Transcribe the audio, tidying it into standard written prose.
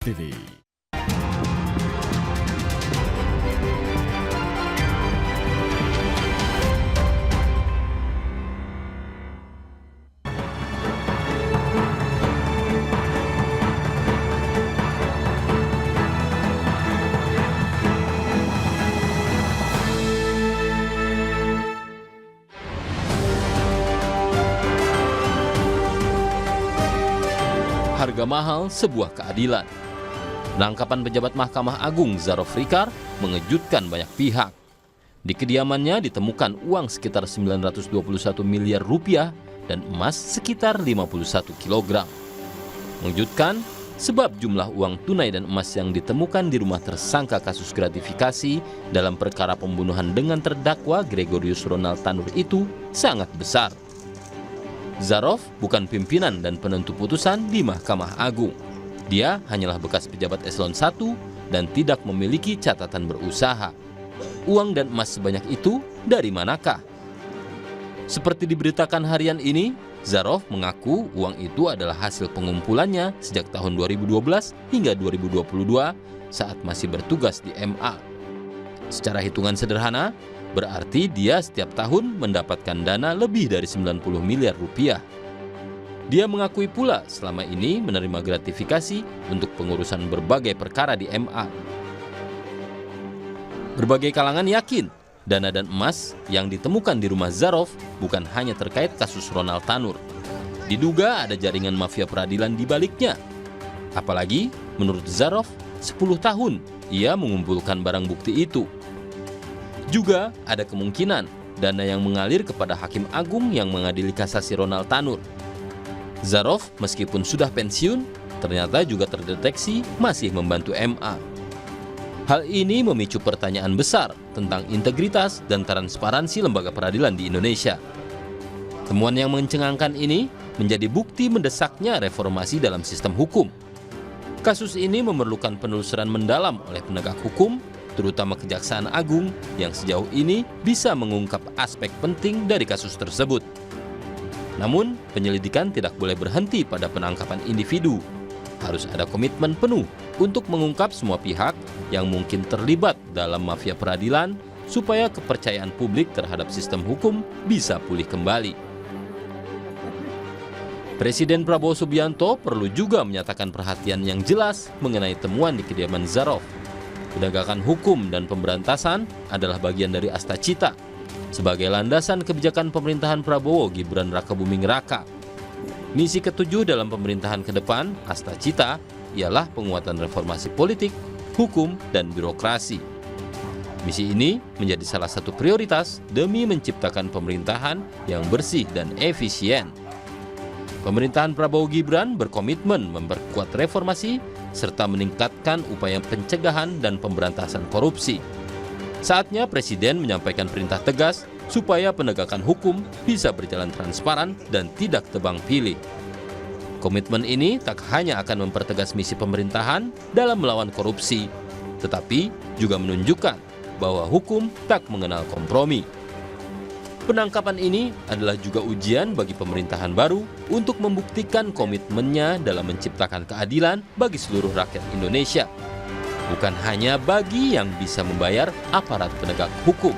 TV. Harga mahal sebuah keadilan. Penangkapan pejabat Mahkamah Agung Zarof Rikar mengejutkan banyak pihak. Di kediamannya ditemukan uang sekitar 921 miliar rupiah dan emas sekitar 51 kilogram. Mengejutkan sebab jumlah uang tunai dan emas yang ditemukan di rumah tersangka kasus gratifikasi dalam perkara pembunuhan dengan terdakwa Gregorius Ronald Tanur itu sangat besar. Zarof bukan pimpinan dan penentu putusan di Mahkamah Agung. Dia hanyalah bekas pejabat eselon 1 dan tidak memiliki catatan berusaha. Uang dan emas sebanyak itu dari manakah? Seperti diberitakan harian ini, Zarof mengaku uang itu adalah hasil pengumpulannya sejak tahun 2012 hingga 2022 saat masih bertugas di MA. Secara hitungan sederhana, berarti dia setiap tahun mendapatkan dana lebih dari 90 miliar rupiah. Dia mengakui pula selama ini menerima gratifikasi untuk pengurusan berbagai perkara di MA. Berbagai kalangan yakin dana dan emas yang ditemukan di rumah Zarof bukan hanya terkait kasus Ronald Tanur. Diduga ada jaringan mafia peradilan di baliknya. Apalagi menurut Zarof, 10 tahun ia mengumpulkan barang bukti itu. Juga ada kemungkinan dana yang mengalir kepada Hakim Agung yang mengadili kasasi Ronald Tanur. Zarof meskipun sudah pensiun, ternyata juga terdeteksi masih membantu MA. Hal ini memicu pertanyaan besar tentang integritas dan transparansi lembaga peradilan di Indonesia. Temuan yang mencengangkan ini menjadi bukti mendesaknya reformasi dalam sistem hukum. Kasus ini memerlukan penelusuran mendalam oleh penegak hukum, terutama Kejaksaan Agung yang sejauh ini bisa mengungkap aspek penting dari kasus tersebut. Namun, penyelidikan tidak boleh berhenti pada penangkapan individu. Harus ada komitmen penuh untuk mengungkap semua pihak yang mungkin terlibat dalam mafia peradilan supaya kepercayaan publik terhadap sistem hukum bisa pulih kembali. Presiden Prabowo Subianto perlu juga menyatakan perhatian yang jelas mengenai temuan di kediaman Zarof. Penegakan hukum dan pemberantasan adalah bagian dari Astacita sebagai landasan kebijakan pemerintahan Prabowo Gibran Rakabuming Raka. Misi ketujuh dalam pemerintahan ke depan, Astacita, ialah penguatan reformasi politik, hukum, dan birokrasi. Misi ini menjadi salah satu prioritas demi menciptakan pemerintahan yang bersih dan efisien. Pemerintahan Prabowo Gibran berkomitmen memperkuat reformasi serta meningkatkan upaya pencegahan dan pemberantasan korupsi. Saatnya Presiden menyampaikan perintah tegas supaya penegakan hukum bisa berjalan transparan dan tidak tebang pilih. Komitmen ini tak hanya akan mempertegas misi pemerintahan dalam melawan korupsi, tetapi juga menunjukkan bahwa hukum tak mengenal kompromi. Penangkapan ini adalah juga ujian bagi pemerintahan baru untuk membuktikan komitmennya dalam menciptakan keadilan bagi seluruh rakyat Indonesia. Bukan hanya bagi yang bisa membayar aparat penegak hukum.